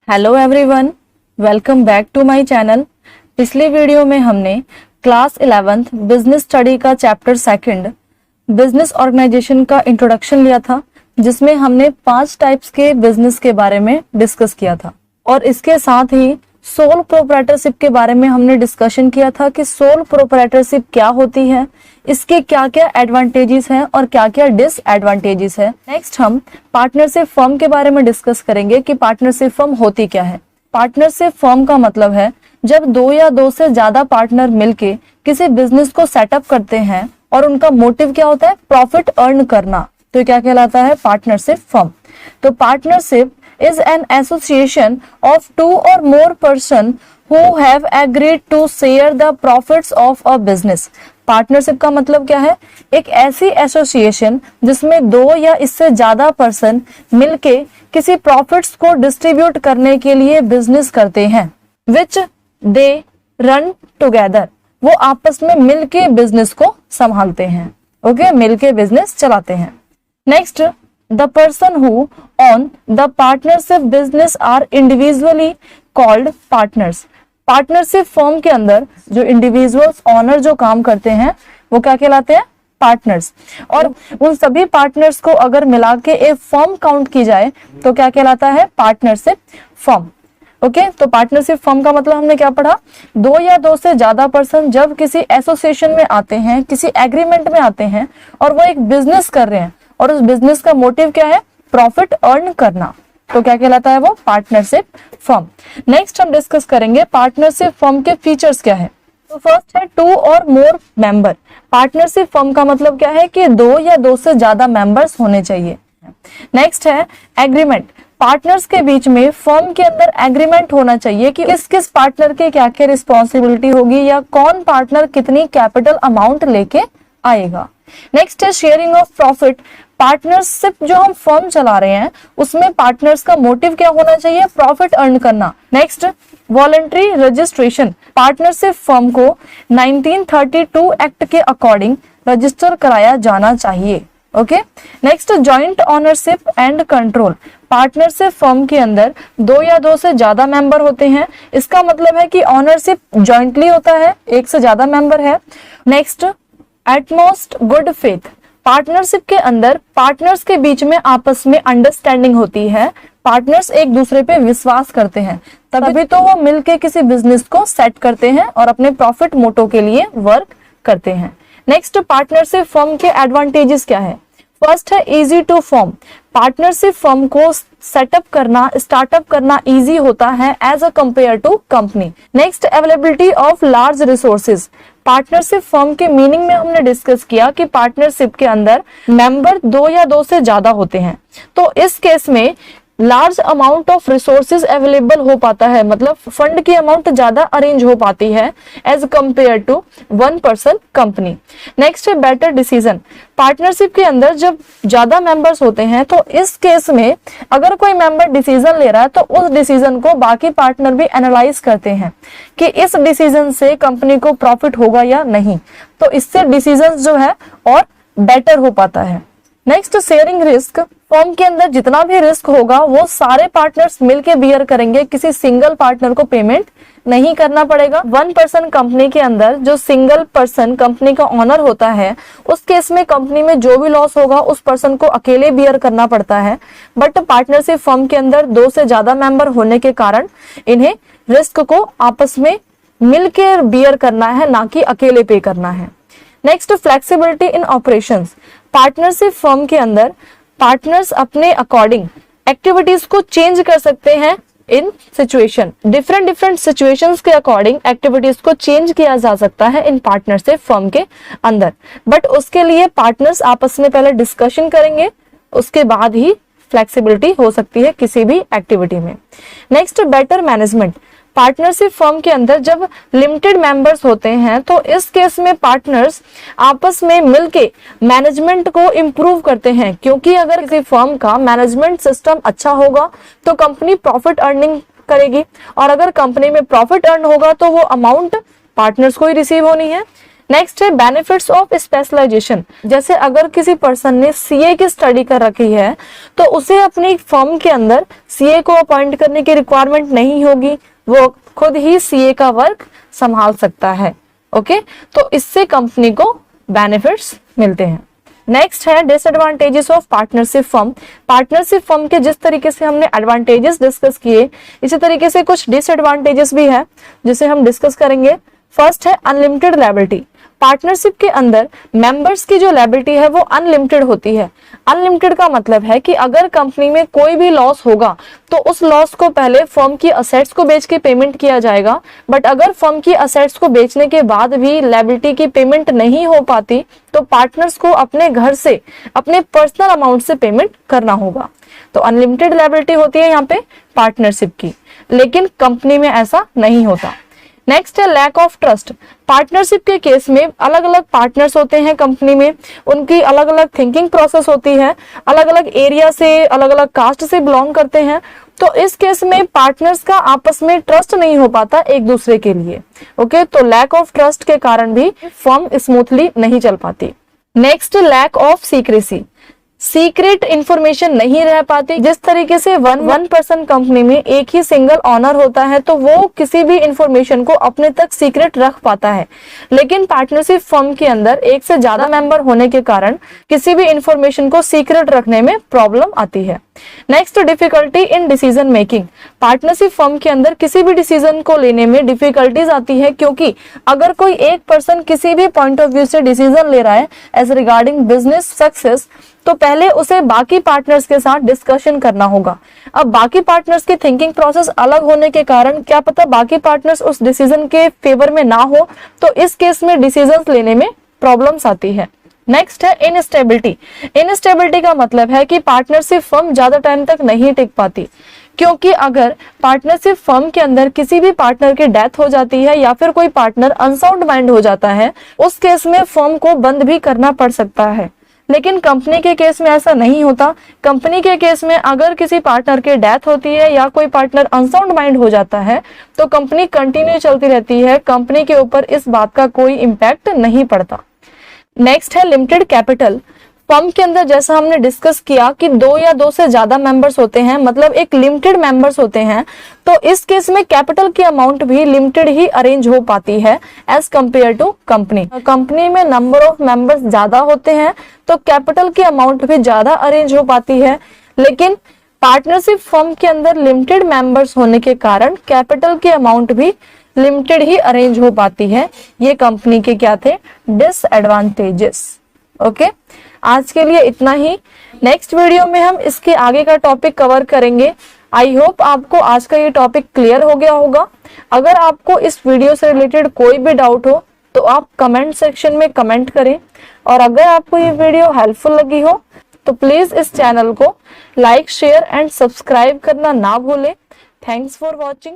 Hello everyone, welcome back to my channel. पिछले video में हमने क्लास 11th बिजनेस स्टडी का चैप्टर सेकंड बिजनेस ऑर्गेनाइजेशन का इंट्रोडक्शन लिया था, जिसमें हमने 5 टाइप्स के बिजनेस के बारे में डिस्कस किया था और इसके साथ ही सोल प्रोप्राइटरशिप के बारे में हमने डिस्कशन किया था कि सोल प्रोप्राइटरशिप क्या होती है, इसके क्या क्या एडवांटेजेस हैं और क्या क्या डिसएडवांटेजेस है। नेक्स्ट हम पार्टनरशिप फर्म के बारे में डिस्कस करेंगे कि पार्टनरशिप फर्म होती क्या है। पार्टनरशिप फर्म का मतलब है जब 2 या 2 से ज्यादा पार्टनर मिलके किसी बिजनेस को सेटअप करते हैं और उनका मोटिव क्या होता है, प्रॉफिट अर्न करना, तो क्या कहलाता है, पार्टनरशिप फर्म। तो partnership is an association of 2 or more person who have agreed to share the profits of a business। Partnership का मतलब क्या है, एक ऐसी एसोसिएशन जिसमें 2 या इससे ज्यादा पर्सन मिलके किसी प्रॉफिट्स को डिस्ट्रीब्यूट करने के लिए बिजनेस करते हैं, which they run together। वो आपस में मिलके बिजनेस को संभालते हैं, ओके, मिलके बिजनेस चलाते हैं। Next, the person who own the partnership business are individually called partners। Partnership firm के अंदर जो इंडिविजुअल्स ऑनर जो काम करते हैं वो क्या कहलाते हैं, पार्टनर्स। और उन सभी पार्टनर्स को अगर मिला के एक फर्म काउंट की जाए तो क्या कहलाता है, पार्टनरशिप फर्म। ओके, तो पार्टनरशिप फर्म का मतलब हमने क्या पढ़ा, 2 या 2 से ज्यादा पर्सन जब किसी एसोसिएशन में आते हैं, किसी एग्रीमेंट में आते हैं और वो एक बिजनेस कर रहे हैं और उस बिजनेस का मोटिव क्या है, प्रॉफिट अर्न करना, तो क्या कहलाता है वो, पार्टनरशिप फर्म। नेक्स्ट हम डिस्कस करेंगे पार्टनरशिप फर्म के फीचर्स क्या है। तो फर्स्ट है 2 और मोर मेंबर। पार्टनरशिप फर्म का मतलब क्या है कि 2 या 2 से ज्यादा मेंबर्स होने चाहिए। नेक्स्ट है एग्रीमेंट। पार्टनर्स के बीच में फर्म के अंदर एग्रीमेंट होना चाहिए कि किस किस पार्टनर के क्या क्या रिस्पॉन्सिबिलिटी होगी या कौन पार्टनर कितनी कैपिटल अमाउंट लेके आएगा। नेक्स्ट है शेयरिंग ऑफ प्रॉफिट। पार्टनरशिप जो हम फर्म चला रहे हैं उसमें पार्टनर्स का मोटिव क्या होना चाहिए, प्रॉफिट अर्न करना। Next, voluntary registration. Partnership firm को 1932 एक्ट के अकॉर्डिंग रजिस्टर कराया जाना चाहिए। Okay, next, joint ownership and control. Partnership firm के अंदर 2 या 2 से ज्यादा मेंबर होते हैं, इसका मतलब है कि ओनरशिप जॉइंटली होता है, एक से ज्यादा मेंबर है। Next, utmost good faith. Partnership के अंदर पार्टनर्स के बीच में आपस में अंडरस्टैंडिंग होती है, पार्टनर्स एक दूसरे पे विश्वास करते हैं, तभी तो वो मिलके किसी बिजनेस को सेट करते हैं और अपने प्रॉफिट मोटो के लिए वर्क करते हैं। नेक्स्ट, पार्टनरशिप फर्म के एडवांटेजेस क्या है। फर्स्ट है easy to form. Partnership firm को सेटअप करना, स्टार्टअप करना इजी होता है as a compare to company. Next, availability of large resources. Partnership firm के मीनिंग में हमने डिस्कस किया कि पार्टनरशिप के अंदर मेंबर 2 या 2 से ज्यादा होते हैं, तो इस केस में large amount of resources available हो पाता है, मतलब फंड की अमाउंट ज्यादा अरेंज हो पाती है as compare to 1 person company. Next है बेटर डिसीजन। पार्टनरशिप के अंदर जब ज्यादा मेंबर्स होते हैं तो इस केस में अगर कोई मेंबर डिसीजन ले रहा है तो उस डिसीजन को बाकी पार्टनर भी एनालाइज करते हैं कि इस डिसीजन से कंपनी को प्रॉफिट होगा या नहीं, तो इससे डिसीजन जो है और बेटर हो पाता है। Next, sharing risk. फर्म के अंदर जितना भी रिस्क होगा वो सारे पार्टनर्स मिलके बियर करेंगे, किसी सिंगल पार्टनर को पेमेंट नहीं करना पड़ेगा। 1 पर्सन कंपनी के अंदर जो सिंगल पर्सन कंपनी का ओनर होता है, उस केस में कंपनी में जो भी लॉस होगा उस पर्सन को अकेले बियर करना पड़ता है। बट पार्टनरशिप फर्म के अंदर 2 से ज्यादा मेंबर होने के कारण इन्हें रिस्क को आपस में मिलके बियर करना है, ना कि अकेले पे करना है। नेक्स्ट, फ्लेक्सिबिलिटी इन ऑपरेशंस। पार्टनरशिप फर्म के अंदर पार्टनर्स अपने अकॉर्डिंग एक्टिविटीज को चेंज कर सकते हैं इन सिचुएशन, डिफरेंट सिचुएशंस के अकॉर्डिंग एक्टिविटीज को चेंज किया जा सकता है इन पार्टनरशिप फर्म के अंदर, बट उसके लिए पार्टनर्स आपस में पहले डिस्कशन करेंगे, उसके बाद ही फ्लेक्सिबिलिटी हो सकती है किसी भी एक्टिविटी में। Next, better management. Partnership firm के अंदर जब लिमिटेड मेंबर्स होते हैं तो इस केस में पार्टनर्स आपस में मिलके मैनेजमेंट को इम्प्रूव करते हैं, क्योंकि अगर किसी फर्म का मैनेजमेंट सिस्टम अच्छा होगा तो कंपनी प्रॉफिट अर्निंग करेगी, और अगर कंपनी में प्रॉफिट अर्न होगा तो वो अमाउंट पार्टनर्स को ही रिसीव होनी है। नेक्स्ट है बेनिफिट्स ऑफ स्पेशलाइजेशन। जैसे अगर किसी पर्सन ने सीए की स्टडी कर रखी है तो उसे अपनी फर्म के अंदर सीए को अपॉइंट करने की रिक्वायरमेंट नहीं होगी, वो खुद ही सीए का वर्क संभाल सकता है। ओके, तो इससे कंपनी को बेनिफिट्स मिलते हैं। नेक्स्ट है disadvantages of partnership firm. Partnership firm के जिस तरीके से हमने एडवांटेजेस डिस्कस किए, इसी तरीके से कुछ डिसएडवांटेजेस भी है जिसे हम डिस्कस करेंगे। फर्स्ट है अनलिमिटेड लायबिलिटी। पार्टनरशिप के अंदर मेंबर्स की जो लायबिलिटी है वो अनलिमिटेड होती है। अनलिमिटेड का मतलब है कि अगर कंपनी में कोई भी लॉस होगा तो उस लॉस को पहले फर्म की असेट्स को बेच के पेमेंट किया जाएगा, बट अगर फर्म की असेट्स को बेचने के बाद भी लायबिलिटी की पेमेंट नहीं हो पाती तो पार्टनर्स को अपने घर से, अपने पर्सनल अमाउंट से पेमेंट करना होगा। तो अनलिमिटेड लायबिलिटी होती है यहाँ पे पार्टनरशिप की, लेकिन कंपनी में ऐसा नहीं होता। नेक्स्ट है लैक ऑफ ट्रस्ट। पार्टनरशिप के केस में अलग अलग पार्टनर्स होते हैं कंपनी में, उनकी अलग अलग थिंकिंग प्रोसेस होती है, अलग अलग एरिया से, अलग अलग कास्ट से बिलोंग करते हैं, तो इस केस में पार्टनर्स का आपस में ट्रस्ट नहीं हो पाता एक दूसरे के लिए। ओके, तो लैक ऑफ ट्रस्ट के कारण भी फर्म स्मूथली नहीं चल पाती। Next lack of secrecy. Secret information नहीं रह पाती। जिस तरीके से वन पर्सन कंपनी में एक ही सिंगल ऑनर होता है तो वो किसी भी इंफॉर्मेशन को अपने तक सीक्रेट रख पाता है, लेकिन पार्टनरशिप फर्म के अंदर एक से ज्यादा मेंबर होने के कारण किसी भी इंफॉर्मेशन को सीक्रेट रखने में प्रॉब्लम आती है। Next difficulty in decision making. Partnership firm के अंदर किसी भी डिसीजन को लेने में डिफिकल्टीज आती है, क्योंकि अगर कोई एक पर्सन किसी भी पॉइंट ऑफ व्यू से डिसीजन ले रहा है एज रिगार्डिंग बिजनेस सक्सेस, तो पहले उसे बाकी पार्टनर्स के साथ डिस्कशन करना होगा। अब बाकी पार्टनर्स की थिंकिंग प्रोसेस अलग होने के कारण क्या पता बाकी पार्टनर्स उस डिसीजन के फेवर में ना हो, तो इस केस में डिसीजंस लेने में प्रॉब्लम्स आती है। नेक्स्ट है इनस्टेबिलिटी। इनस्टेबिलिटी का मतलब है कि पार्टनरशिप फर्म ज्यादा टाइम तक नहीं टिक पाती, क्योंकि अगर पार्टनरशिप फर्म के अंदर किसी भी पार्टनर की डेथ हो जाती है या फिर कोई पार्टनर अनसाउंड माइंड हो जाता है, उस केस में फर्म को बंद भी करना पड़ सकता है। लेकिन कंपनी के केस में ऐसा नहीं होता। कंपनी के केस में अगर किसी पार्टनर की डेथ होती है या कोई पार्टनर अनसाउंड माइंड हो जाता है तो कंपनी कंटिन्यू चलती रहती है, कंपनी के ऊपर इस बात का कोई इम्पैक्ट नहीं पड़ता। नेक्स्ट है लिमिटेड कैपिटल। फर्म के अंदर जैसा हमने डिस्कस किया कि 2 या 2 से ज्यादा मेंबर्स होते हैं, मतलब एक लिमिटेड मेंबर्स होते हैं, तो इस केस में कैपिटल की अमाउंट भी लिमिटेड ही अरेंज हो पाती है as compare to company. Company में नंबर ऑफ मेंबर्स ज्यादा होते हैं तो कैपिटल की अमाउंट भी ज्यादा अरेंज हो पाती है, लेकिन पार्टनरशिप फर्म के अंदर लिमिटेड मेंबर्स होने के कारण कैपिटल की अमाउंट भी लिमिटेड ही अरेंज हो पाती है। ये कंपनी के क्या थे? डिसएडवांटेजेस। ओके, आज के लिए इतना ही। नेक्स्ट वीडियो में हम इसके आगे का टॉपिक कवर करेंगे। आई होप आपको आज का ये टॉपिक क्लियर हो गया होगा। अगर आपको इस वीडियो से रिलेटेड कोई भी डाउट हो तो आप कमेंट सेक्शन में कमेंट करें, और अगर आपको ये वीडियो हेल्पफुल लगी हो तो प्लीज इस चैनल को लाइक, शेयर एंड सब्सक्राइब करना ना भूलें। Thanks for watching.